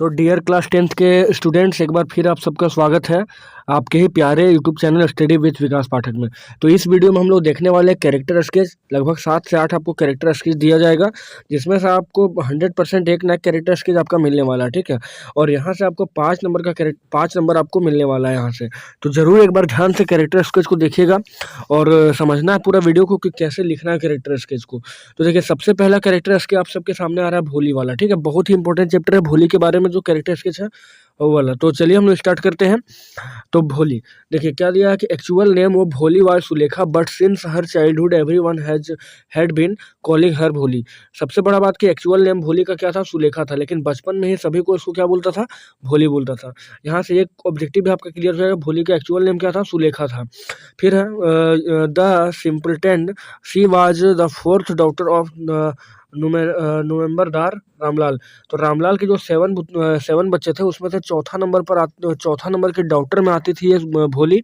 तो dear class 10th के students, एक बार फिर आप सबका स्वागत है आपके ही प्यारे यूट्यूब चैनल स्टडी विथ विकास पाठक में। तो इस वीडियो में हम लोग देखने वाले कैरेक्टर स्केच, लगभग 7 से 8 आपको कैरेक्टर स्केच दिया जाएगा, जिसमें से आपको 100% एक नया कैरेक्टर स्केच आपका मिलने वाला है, ठीक है। और यहाँ से आपको 5 नंबर का 5 नंबर आपको मिलने वाला है यहाँ से। तो ज़रूर एक बार ध्यान से कैरेक्टर स्केच को देखिएगा और समझना है पूरा वीडियो को कि कैसे लिखना है कैरेक्टर स्केच को। तो देखिए, सबसे पहला कैरेक्टर स्केच आप सबके सामने आ रहा है भोली वाला, ठीक है। बहुत ही इंपॉर्टेंट चैप्टर है भोली के बारे में, जो कैरेक्टर स्केच है वो वाला। तो चलिए हम लोग स्टार्ट करते हैं। तो भोली, देखिए क्या दिया है कि एक्चुअल नेम वो Bholi was Sulekha, but since her childhood everyone had been calling her Bholi. सबसे बड़ा बात कि एक्चुअल नेम भोली का क्या था, सुलेखा था, लेकिन बचपन में ही सभी को इसको क्या बोलता था, भोली बोलता था। यहाँ से एक ऑब्जेक्टिव भी आपका क्लियर हो जाएगा, भोली का एक्चुअल नेम क्या था, सुलेखा था। फिर है the simpleton, she was the 4th daughter of numberdar Ramlal. तो रामलाल के जो 7 बच्चे थे उसमें से चौथा नंबर के डॉक्टर में आती थी ये भोली,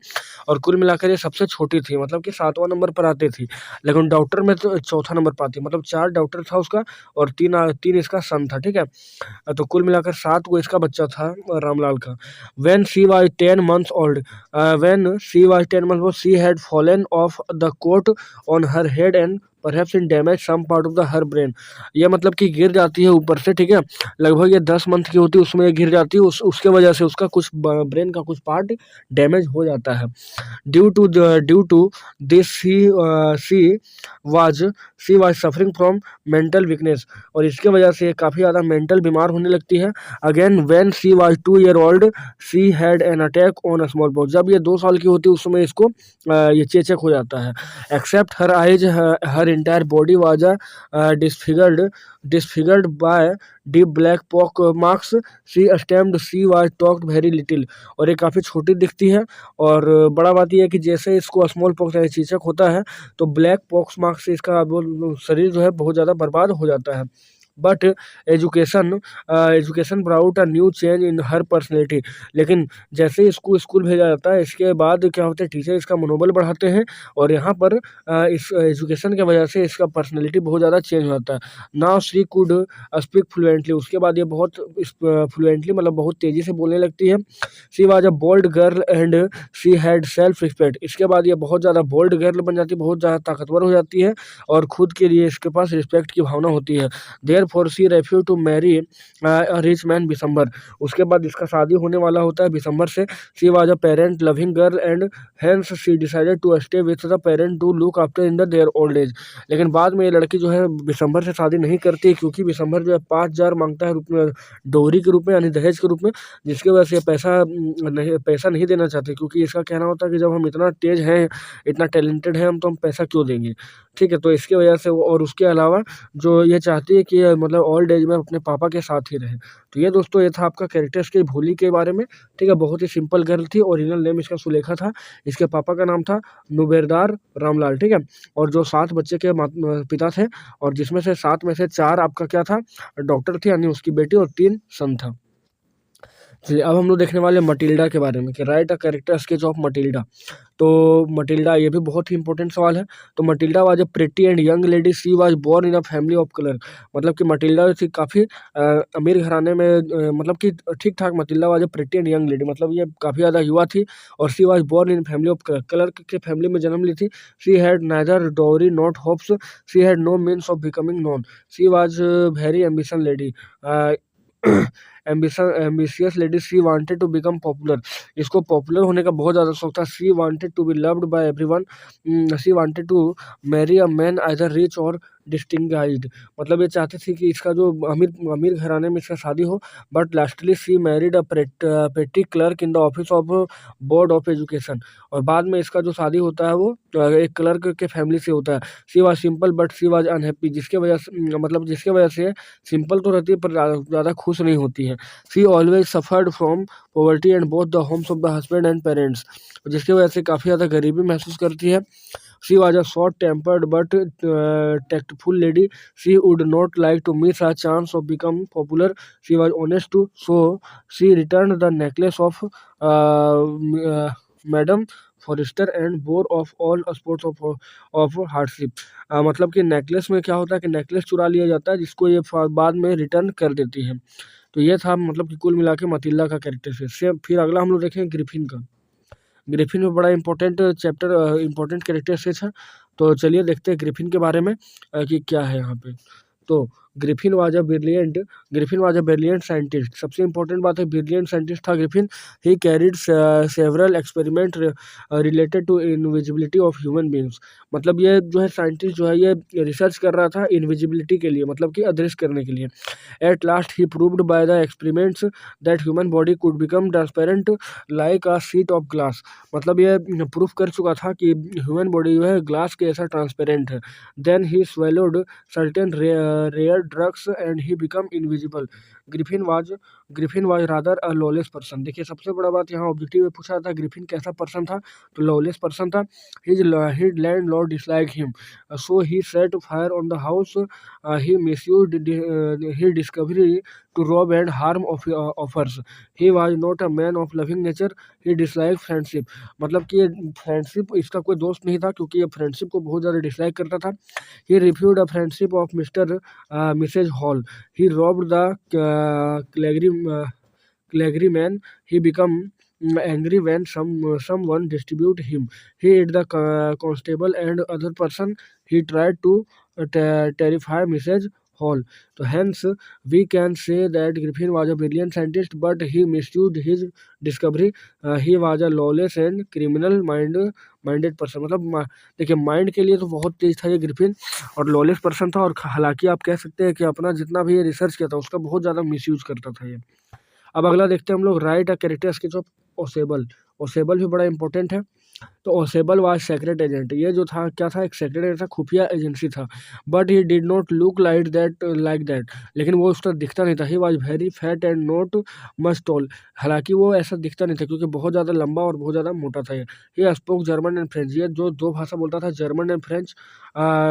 और कुल मिलाकर ये सबसे छोटी थी, मतलब कि 7वां नंबर पर आती थी, लेकिन डॉक्टर में तो चौथा नंबर पर आती, मतलब 4 डॉक्टर था उसका और 3 इसका सन था, ठीक है। तो कुल मिलाकर 7 वो इसका बच्चा था रामलाल का। When she was 10 months old, she had fallen off the coat on her head and perhaps in damage some part of the her brain। ये मतलब कि गिर जाती है ऊपर से, ठीक है। लगभग ये 10 मंथ की होती है, उसमें ये गिर जाती है, उसके वजह से उसका कुछ ब्रेन का कुछ पार्ट डैमेज हो जाता है। Due to this was she was suffering from mental weakness, और इसके वजह से काफ़ी ज़्यादा मेंटल बीमार होने लगती है। Again when she was 2 year old she had an attack on a small pox. जब ये 2 साल की होती है उस समय इसको ये चेचक हो जाता है। Except her eyes her entire body was disfigured by deep black pock marks, she stamped, she was talked very little. और ये काफ़ी छोटी दिखती है, और बड़ा बात यह है कि जैसे इसको स्मॉल पॉक्स यानी चेचक होता है तो ब्लैक पॉक्स मार्क्स से इसका शरीर जो है बहुत ज़्यादा बर्बाद हो जाता है। But education brought a new change in her personality. लेकिन जैसे ही इसको स्कूल भेजा जाता है, इसके बाद क्या होता है, टीचर इसका मनोबल बढ़ाते हैं, और यहाँ पर इस एजुकेशन की वजह से इसका पर्सनैलिटी बहुत ज़्यादा चेंज हो जाता है। Now she could speak fluently. उसके बाद ये बहुत फ्लुएंटली मतलब बहुत तेज़ी से बोलने लगती है। She was a bold girl and she had self respect. इसके बाद ये बहुत ज़्यादा बोल्ड गर्ल बन जाती है, बहुत ज़्यादा ताकतवर हो जाती है, और खुद के लिए इसके पास रिस्पेक्ट की भावना होती है। Therefore she refused to marry a rich man December। उसके बाद इसका शादी होने वाला होता है दिसंबर से। She was a parent loving girl and hence she decided to stay with the parent to look after in their old age। लेकिन बाद में ये लड़की जो है दिसंबर से शादी नहीं करती, क्योंकि दिसंबर जो है 5,000 मांगता है रूप में, डोरी के रूप में यानी दहेज के रूप में, जिसकी वजह से पैसा नहीं देना चाहते, क्योंकि इसका कहना होता है कि जब हम इतना तेज हैं, इतना टैलेंटेड हैं हम, तो हम पैसा क्यों देंगे, ठीक है। तो इसकी वजह से और उसके अलावा जो ये चाहती है कि मतलब ओल्ड एज में अपने पापा के साथ ही रहे। तो ये दोस्तों, ये था आपका कैरेक्टर्स के भोली के बारे में, ठीक है। बहुत ही सिंपल गर्ल थी, ओरिजिनल नेम इसका सुलेखा था, इसके पापा का नाम था नुबेरदार रामलाल, ठीक है। और जो 7 बच्चे के पिता थे, और जिसमें से 7 में से 4 आपका क्या था, डॉक्टर थे यानी उसकी बेटी, और 3 सन था। चलिए अब हम लोग देखने वाले मटिल्डा के बारे में कि write a character sketch of Matilda. तो मटिल्डा ये भी बहुत ही इंपॉर्टेंट सवाल है। तो Matilda was a pretty and young lady, she was born in a family of colour. मतलब कि मटिल्डा थी काफ़ी अमीर घराने में, मतलब कि ठीक ठाक। Matilda was a pretty and young lady, मतलब ये काफ़ी ज़्यादा युवा थी, और she was born in family of colour, colour के फैमिली में जन्म ली थी। She had neither dowry not hopes, she had no means of becoming known, she was very ambition lady, ambitious lady, she wanted to become popular. इसको popular होने का बहुत ज़्यादा शौक था। She wanted to be loved by everyone, she wanted to marry a man either rich or distinguished. मतलब ये चाहती थी कि इसका जो अमीर घराने में इसका शादी हो, but lastly she married a petty clerk in the office of board of education. और बाद में इसका जो शादी होता है वो एक क्लर्क के फैमिली से होता है। She was simple but she was unhappy, जिसके वजह से सिंपल तो रहती है पर ज़्यादा खुश नहीं होती है। She always suffered from poverty and both the homes of the husband and parents, जिसकी वजह से काफ़ी ज़्यादा गरीबी महसूस करती है। She was a short-tempered but tactful lady. She would not like to miss a chance of become popular. She was honest too, so she returned the necklace of Madam Forestier and bore of all sports of hardship. मतलब कि necklace में क्या होता है कि necklace चुरा लिया जाता है, जिसको ये बाद में रिटर्न कर देती है। तो ये था मतलब कि कुल मिला के मटिल्डा का कैरेक्टर से। फिर अगला हम लोग देखेंगे ग्रिफिन का। ग्रिफिन में बड़ा इंपॉर्टेंट चैप्टर, इंपॉर्टेंट कैरेक्टर से था। तो चलिए देखते हैं ग्रिफिन के बारे में कि क्या है यहाँ पे। तो Griffin was a brilliant scientist. सबसे इंपॉर्टेंट बात है, ब्रिलियंट साइंटिस्ट था Griffin. He carried several experiment related to invisibility of human beings. मतलब ये जो है साइंटिस्ट जो है ये रिसर्च कर रहा था इनविजिबिलिटी के लिए, मतलब कि अदृश्य करने के लिए। Eight last he proved by the experiments that human body could become transparent like a sheet of glass. मतलब ये प्रूफ कर चुका था कि ह्यूमन बॉडी जो है ग्लास के ऐसा ट्रांसपेरेंट है। Then he swallowed certain rare drugs and he become invisible. Griffin was rather a lawless person. देखिए सबसे बड़ा बात यहाँ ऑब्जेक्टिव में पूछा था ग्रिफिन कैसा पर्सन था, तो लॉलेस पर्सन था। His land lord dislike him, so he set fire on the house. He misused he discovery to rob and harm offers. He was not a man of loving nature, he dislike friendship. मतलब कि ये friendship इसका कोई दोस्त नहीं था, क्योंकि ये फ्रेंडशिप को बहुत ज़्यादा डिसलाइक करता था। He reviewed a friendship of Mrs. Hall. He robbed the clergyman. He become angry when someone distribute him. He hit the constable and other person. He tried to terrify Mrs. Hall. So hence we can say that Griffin was a brilliant scientist, but he misused his discovery. He was a lawless and criminal minded person. मतलब देखिए mind के लिए तो बहुत तेज था ये Griffin, और lawless person था, और हालांकि आप कह सकते हैं कि अपना जितना भी ये रिसर्च किया था उसका बहुत ज़्यादा मिसयूज करता था ये। अब अगला देखते हैं हम लोग, write a character sketch of Ausable. Ausable भी बड़ा इंपॉर्टेंट है। तो ओसेबल वाज सेक्रेट एजेंट। ये जो था क्या था, एक सेक्रेट एजेंट था, खुफिया एजेंसी था। But he did not look like that. लेकिन वो उस तरह दिखता नहीं था। He was very fat and not much tall. हालांकि वो ऐसा दिखता नहीं था क्योंकि बहुत ज़्यादा लंबा और बहुत ज़्यादा मोटा था ये। He spoke German and French. ये जो दो भाषा बोलता था, German and French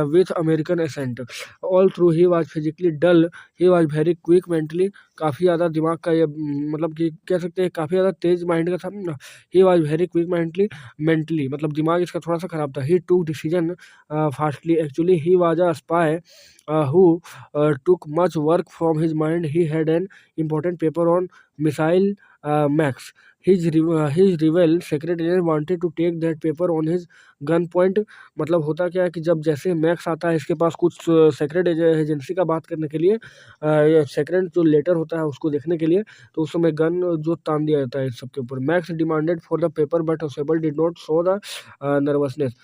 with American accent. All through he was physically dull. He was very quick mentally. काफ़ी ज़्यादा दिमाग का ये मतलब कि कह सकते हैं काफ़ी ज़्यादा तेज माइंड का था। He was very quick mentally मतलब दिमाग इसका थोड़ा सा खराब था। He took decision fastly. Actually he was a spy who took much work from his mind. He had an important paper on missile max. His rival secret agent wanted to take that paper on his gun point. मतलब होता क्या है कि जब जैसे max आता है इसके पास कुछ सेक्रेट एजेंसी का बात करने के लिए, सेक्रेट जो लेटर होता है उसको देखने के लिए, तो उस समय गन जो तान दिया जाता है इस सबके ऊपर। Max demanded for the paper but Ausable did not show the nervousness.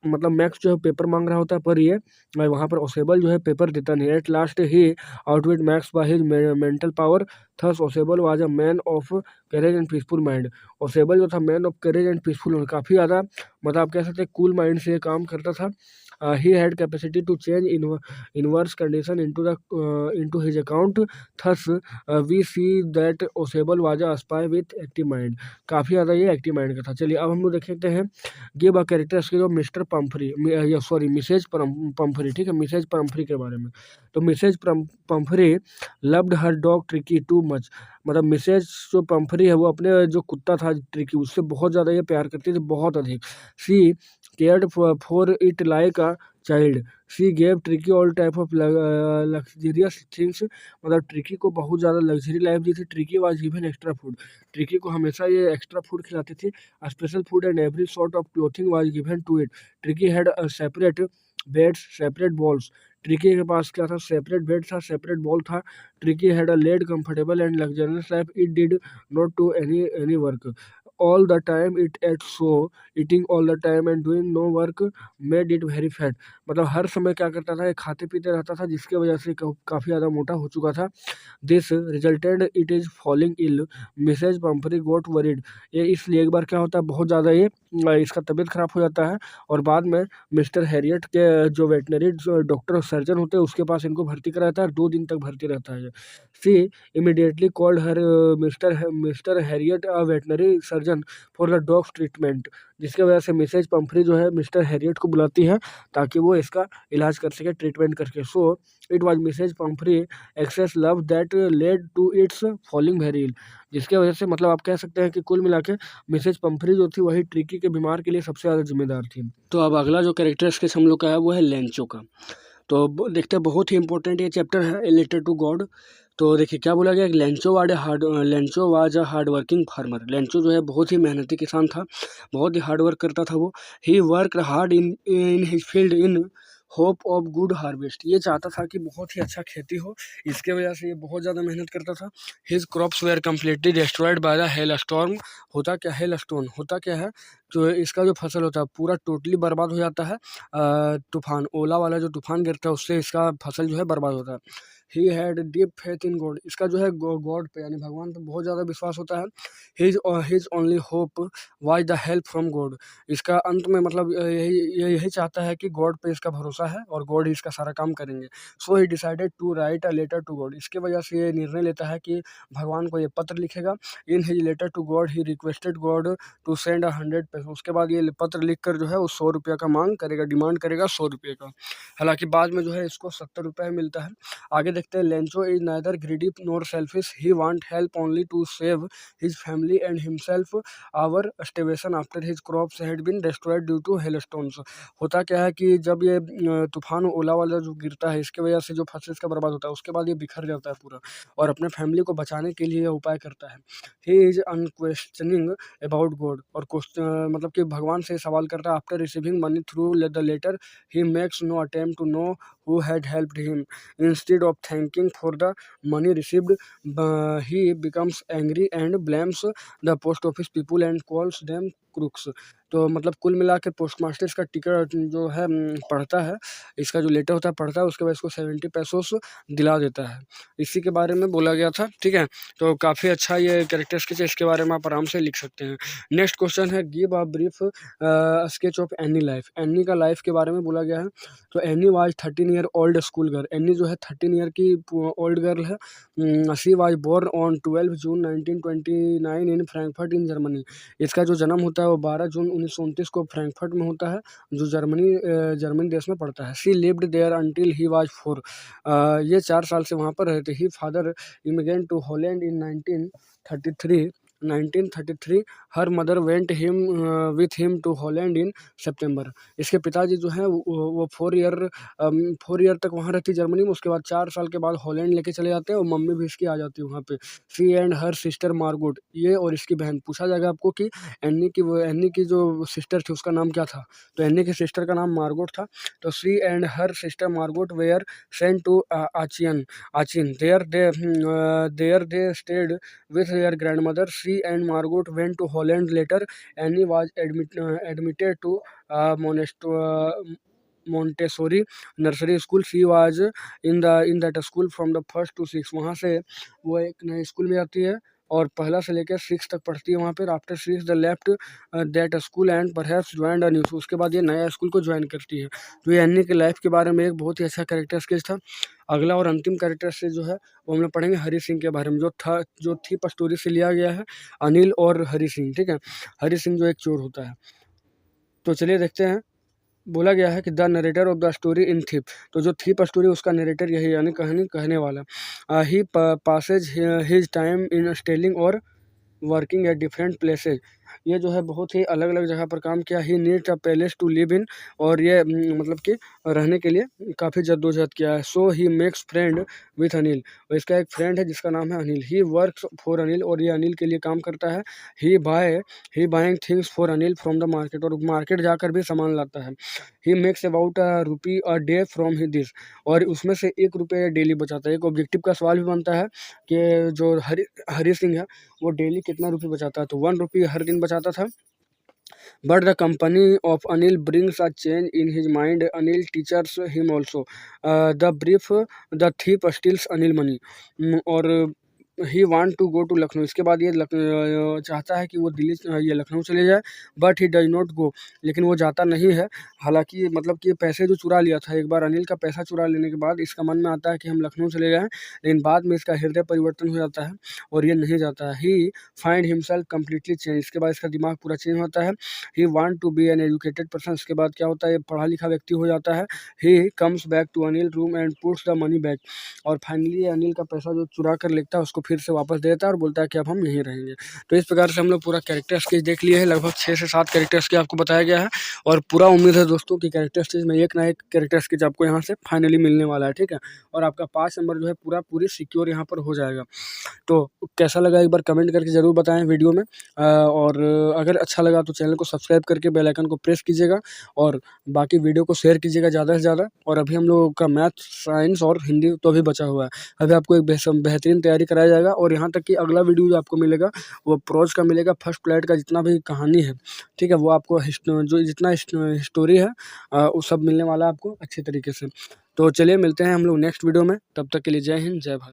मतलब मैक्स जो है पेपर मांग रहा होता है, पर ये वहाँ पर ओसेबल जो है पेपर देता नहीं है। At last he outwit Max by his mental power. Thus Ausable was a man of courage and peaceful mind. Ausable जो था man of courage and peaceful, काफ़ी ज़्यादा मतलब आप कह सकते हैं कूल माइंड से ये काम करता था। He had capacity to change inverse condition into his account. Thus we see that Ausable was a spy with active mind. काफ़ी ज़्यादा ये एक्टिव माइंड का था। चलिए अब हम लोग देखते हैं give a character sketch of Mr Pumphrey, sorry Mrs Pumphrey. ठीक है, मिसेज पम्फ्री के बारे में। तो Mrs Pumphrey loved her dog Tricki too much. मतलब मिसेज जो पम्फ्री है वो अपने जो कुत्ता था ट्रिकी उससे बहुत ज़्यादा ये प्यार करती थी, बहुत अधिक। She cared for it like a child. She gave Tricki all type of luxurious things. मतलब ट्रिकी को बहुत ज़्यादा लग्जरी लाइफ दी थी। Tricki was given extra food. Tricki को हमेशा ये एक्स्ट्रा फूड खिलाती थी। Special food and every sort of clothing was given to it. Tricki had separate beds, separate bowls. Tricki के पास क्या था, सेपरेट बेड था, सेपरेट बॉल था। Tricky had a led comfortable and luxurious life. It did not to any work all the time, it ate, so eating all the time and doing no work made it very fat। मतलब हर समय क्या करता था, ये खाते पीते रहता था, जिसकी वजह से काफ़ी ज़्यादा मोटा हो चुका था। This resulted it is falling ill. Mrs Pumphrey got worried. ये इसलिए एक बार क्या होता है, बहुत ज़्यादा ये इसका तबीयत खराब हो जाता है, और बाद में मिस्टर हैरियट के जो वेटनरी डॉक्टर सर्जन होते हैं उसके पास इनको भर्ती कराता है, 2 दिन तक भर्ती रहता है। She immediately called her Mr Herriot a veterinary surgeon prison for the dog's treatment, जिसकी वजह से मिसेज पंफ्री जो है मिस्टर हैरियट को बुलाती है ताकि वो इसका इलाज कर सके, ट्रीटमेंट करके। So it was Mrs Pumphrey excess love that led to its falling very ill, जिसके वजह से मतलब आप कह सकते हैं कि कुल मिला के मिसेज पंफ्री जो थी वही ट्रिकी के बीमार के लिए सबसे ज़्यादा जिम्मेदार थी। तो अब अगला जो कैरेक्टर स्केच हम लोग का है वो है लेंचो का। तो देखते हैं, बहुत ही इंपॉर्टेंट ये चैप्टर है, ए लेटर टू गॉड। तो देखिए क्या बोला गया, Lencho was a hard working farmer. Lencho जो है बहुत ही मेहनती किसान था, बहुत ही हार्ड वर्क करता था वो। He work hard in his field in hope of good harvest. ये चाहता था कि बहुत ही अच्छा खेती हो, इसके वजह से ये बहुत ज़्यादा मेहनत करता था। His crops were completely destroyed by the hail storm. होता क्या, हेल स्टोन होता क्या है, तो इसका जो फसल होता है पूरा टोटली बर्बाद हो जाता है। तूफान, ओला वाला जो तूफान गिरता है उससे इसका फसल जो है बर्बाद होता है। He had deep faith in God. इसका जो है गॉड पे यानी भगवान पे बहुत ज़्यादा विश्वास होता है। His only hope was the help from God. इसका अंत में मतलब यही चाहता है कि गॉड पे इसका भरोसा है और गॉड ही इसका सारा काम करेंगे। So he decided to write a letter to God. इसके वजह से ये निर्णय लेता है कि भगवान को ये पत्र लिखेगा। In his letter to God he requested God to send 100 paise. उसके बाद ये पत्र लिखकर जो है वो 100 रुपये का मांग करेगा, डिमांड करेगा 100 रुपये का। हालांकि बाद में जो है इसको 70 रुपये मिलता है। आगे देखते हैं, Lencho is neither greedy nor selfish, he want help only to save his family and himself our starvation after his crops had been destroyed due to hailstones. होता क्या है कि जब ये तूफान ओला वाला जो गिरता है इसके वजह से जो फसल इसका बर्बाद होता है उसके बाद ये बिखर जाता है पूरा, और अपने फैमिली को बचाने के लिए ये उपाय करता है। He is unquestioning about God, और मतलब कि भगवान से सवाल करता है। After receiving money through the letter he makes no attempt to know who had helped him. Instead of thanking for the money received, he becomes angry and blames the post office people and calls them crooks. तो मतलब कुल मिला के postmaster इसका ticket जो है पढ़ता है, इसका जो लेटर होता है पढ़ता है, उसके बाद इसको 70 पैसों दिला देता है। इसी के बारे में बोला गया था, ठीक है। तो काफ़ी अच्छा ये कैरेक्टर स्केच है, इसके बारे में आप आराम से लिख सकते हैं। नेक्स्ट क्वेश्चन है, give a brief sketch of Anne life. Anne का लाइफ के बारे में बोला गया है। तो Anne was 13 year old school girl. Anne जो है 13 ईयर की ओल्ड गर्ल है। She was born on 12 June 1929 in Frankfurt in Germany. इसका जो जन्म होता है वो 12 जून 1929 को फ्रैंकफर्ट में होता है, जो जर्मनी देश में पड़ता है। She lived there until he was 4। ये 4 साल से वहाँ पर रहे थे। He father immigrant to Holland in 1933। Her mother went him with him to Holland in सितंबर। इसके पिताजी जो हैं वो 4 ईयर तक वहाँ रहती जर्मनी में, उसके बाद 4 साल के बाद हॉलैंड लेके चले जाते हैं, और मम्मी भी इसकी आ जाती है वहाँ पे। सी एंड हर सिस्टर मार्गोट, ये और इसकी बहन। पूछा जाएगा आपको कि एन्नी की जो सिस्टर थी उसका नाम क्या था, तो एन्नी की सिस्टर का नाम मार्गोट था। तो she and her sister Margot were sent to Aachen. There they stayed with their grandmother. She and Margot went to Holland later. Annie was admitted to Montessori nursery school. She was in that school from the 1st to 6th. वहाँ से वो एक नए school में जाती है और पहला से लेकर 6 तक पढ़ती है वहाँ पर। After 6 the left that school and perhaps joined a new. उसके बाद ये नया स्कूल को ज्वाइन करती है। तो ये एनी की लाइफ के बारे में एक बहुत ही अच्छा कैरेक्टर स्केच था। अगला और अंतिम कैरेक्टर स्केच जो है वो हम लोग पढ़ेंगे हरी सिंह के बारे में, जो थी स्टोरी से लिया गया है, अनिल और हरी सिंह, ठीक है। हरी सिंह जो एक चोर होता है। तो चलिए देखते हैं, बोला गया है कि the narrator of the story in thief. तो जो थीप स्टोरी उसका नरेटर यही यानी कहानी कहने वाला। He passes his time in stealing और वर्किंग एट डिफरेंट प्लेसेज। ये जो है बहुत ही अलग अलग जगह पर काम किया। He needs a palace to live in, और ये मतलब कि रहने के लिए काफ़ी जद्दोजहद किया है। So he makes friend with Anil, और इसका एक फ्रेंड है जिसका नाम है Anil. He works for Anil, और ये अनिल के लिए काम करता है। He buying things for Anil from the market, और मार्केट जाकर भी सामान लाता है। He makes about ₹1 a day from he this, और उसमें से 1 रुपये डेली बचाता है। एक ऑब्जेक्टिव का सवाल भी बनता है कि जो हरी सिंह है वो डेली कितना रुपये बचाता है, तो 1 रुपये हर दिन बचाता था। But the company of Anil brings a change in his mind. Anil teaches him also the thief steals Anil money. और he want to go to Lucknow. इसके बाद ये चाहता है कि वो ये लखनऊ चले जाए, but he does not go, लेकिन वो जाता नहीं है। हालांकि मतलब कि पैसे जो चुरा लिया था एक बार, अनिल का पैसा चुरा लेने के बाद इसका मन में आता है कि हम लखनऊ चले जाएं, लेकिन बाद में इसका हृदय परिवर्तन हो जाता है और ये नहीं जाता है। He find himself completely change. इसके बाद इसका दिमाग पूरा चेंज होता है। He want to be an educated person. इसके बाद क्या होता है, ये पढ़ा लिखा व्यक्ति हो जाता है। He comes back to Anil room and puts the money back. और फाइनली अनिल का पैसा जो चुरा कर लेता है उसको फिर से वापस दे देता है और बोलता है कि अब हम यहीं रहेंगे। तो इस प्रकार से हम लोग पूरा कैरेक्टर स्केच देख लिए हैं। लगभग 6 से 7 कैरेक्टर स्केच आपको बताया गया है और पूरा उम्मीद है दोस्तों कि कैरेक्टर स्केच में एक ना एक कैरेक्टर स्केच आपको यहाँ से फाइनली मिलने वाला है, ठीक है। और आपका 5 नंबर जो है पूरी सिक्योर यहाँ पर हो जाएगा। तो कैसा लगा एक बार कमेंट करके ज़रूर बताएं वीडियो में। और अगर अच्छा लगा तो चैनल को सब्सक्राइब करके बेल आइकन को प्रेस कीजिएगा और बाकी वीडियो को शेयर कीजिएगा ज़्यादा से ज़्यादा। और अभी हम लोगों का मैथ, साइंस और हिंदी तो अभी बचा हुआ है। अभी आपको एक बेहतरीन तैयारी कराया जाएगा और यहाँ तक कि अगला वीडियो जो आपको मिलेगा वो प्रोज का मिलेगा। फर्स्ट फ्लैट का जितना भी कहानी है, ठीक है, वो आपको जो जितना स्टोरी है वो सब मिलने वाला है आपको अच्छे तरीके से। तो चलिए मिलते हैं हम लोग नेक्स्ट वीडियो में, तब तक के लिए जय हिंद जय भारत।